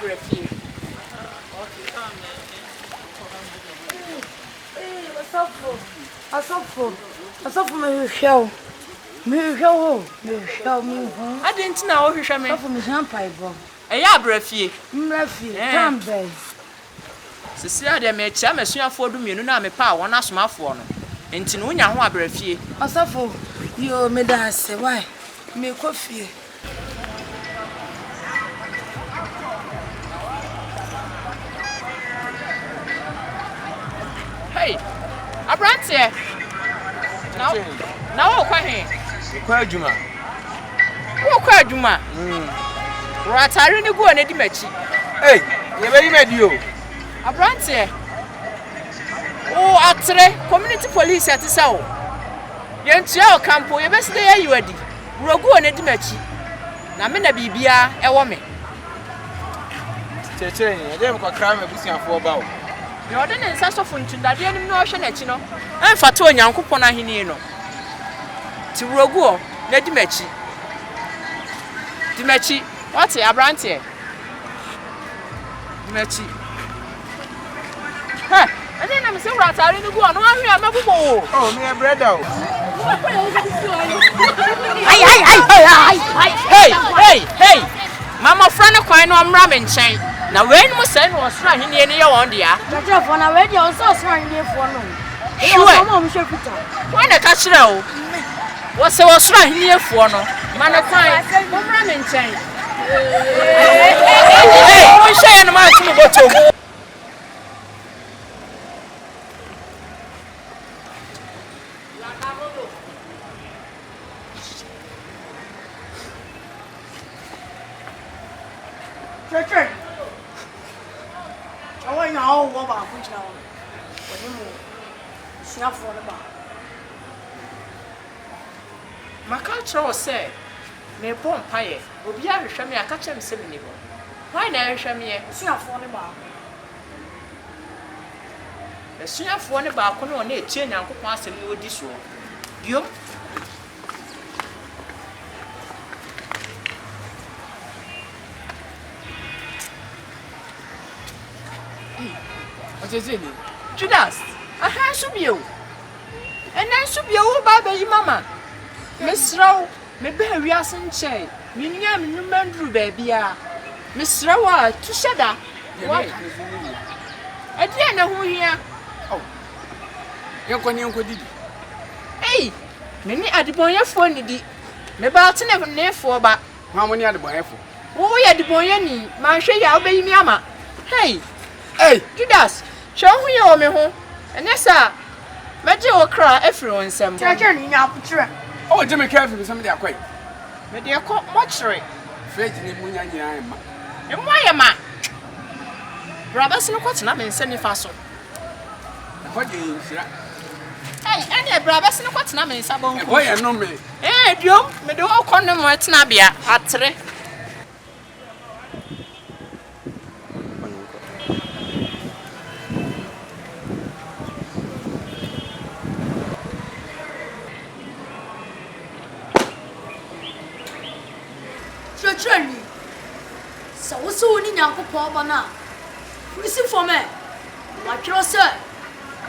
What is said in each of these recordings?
brefie. Asafo me hwehwe. Me hwehwe. I didn't know who hwehwe me. Asafo me champagne. Eya brefie. Mrefie. Tambe. Sisia de me chia mesuafo du mienu na me pa won asomafo no. Enti no nya ho abrefie. Asafo yo me da ase why? Me kofie. Hey, Abrante. Now wo kwa he? Kwa adwuma. Wo kwa adwuma? Wo atare ni go na di machi. Hey, ye be medi o. Abrante. Oh, atre community police atisa o. Ye ntia o campo ye be sede ye yiwadi. Wo go na di machi. Na me na bibia e wo me. Cheche ni, ye dem kwa kra me busiafo ba o. Ye ode ne nsa sofo ntundade anim na o hwe na chi no. Emfa to onyankopon ahini no. Ti rogu na di machi. Di machi, what Abrante? Di machi. Ha, and then I'm so right I no go no ahwe amabubo. Oh, me brother o. Hey. Mama friend kwan no amra me nchen. Na wen mo say no osra hene ne ye won dia. Tafo na we dia so so hene fo no. Sure. Why na ka kire o? Wo se wo sra hene fo no. Mana kwan mo amra me nchen. Hey, mo shey na ma tumu botom. Teacher. I want to know what about which now. When you see for the bar. My culture say, me bon paye, obi a hwehwe me aka chem se me ni bo. Why na hwehwe me? See for the bar. Esuafo ne ba ko no na etie nyankopon asem e odi so. Biom. What is it? Judas, aha subio. Ena subio wo ba ba yi mama. Mesraw, me ba wiase nche. Me nya me nwuma nduru ba bia. Mesraw a tu sheda. Wa. Ade na ho hia. Oh. Yenko didi. Hey, me ni adibonyefo ni di. Me ba te ne nefo ba. Ma mo ni adibonyefo. Wo ya adibonye ni, ma hwe ya obayi mi ama. Hey. Hey, Judas, show hu ye o me ho. Enesa, meje wo kra afiri won nsem. Teacher ni nya putre. oh, Jimmy careful with somebody akwai. Me de ko mochre. Fred ni munya nyina ma. E mo ayema. Brabas no kwatena me nse nifa so. Ho de nsira. Hey, ene brabas no kwatena me nsa bon. Boy e no me. Diom, me de wo konne mo etena bia atre. Teacher so ni nyankopon ba na. Risi for me. Wa kiro se.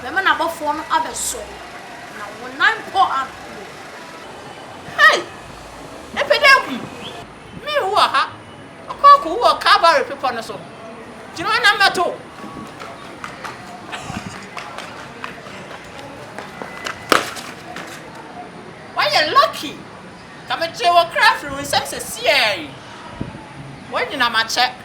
Me na bofo no abeso. Na wonan po am. Hey! Epedaku. Me wo ha. Akoko wo Calvary people no so. Jino na mato. Why you lucky? Come and chew a craft room, some say, when you know my check.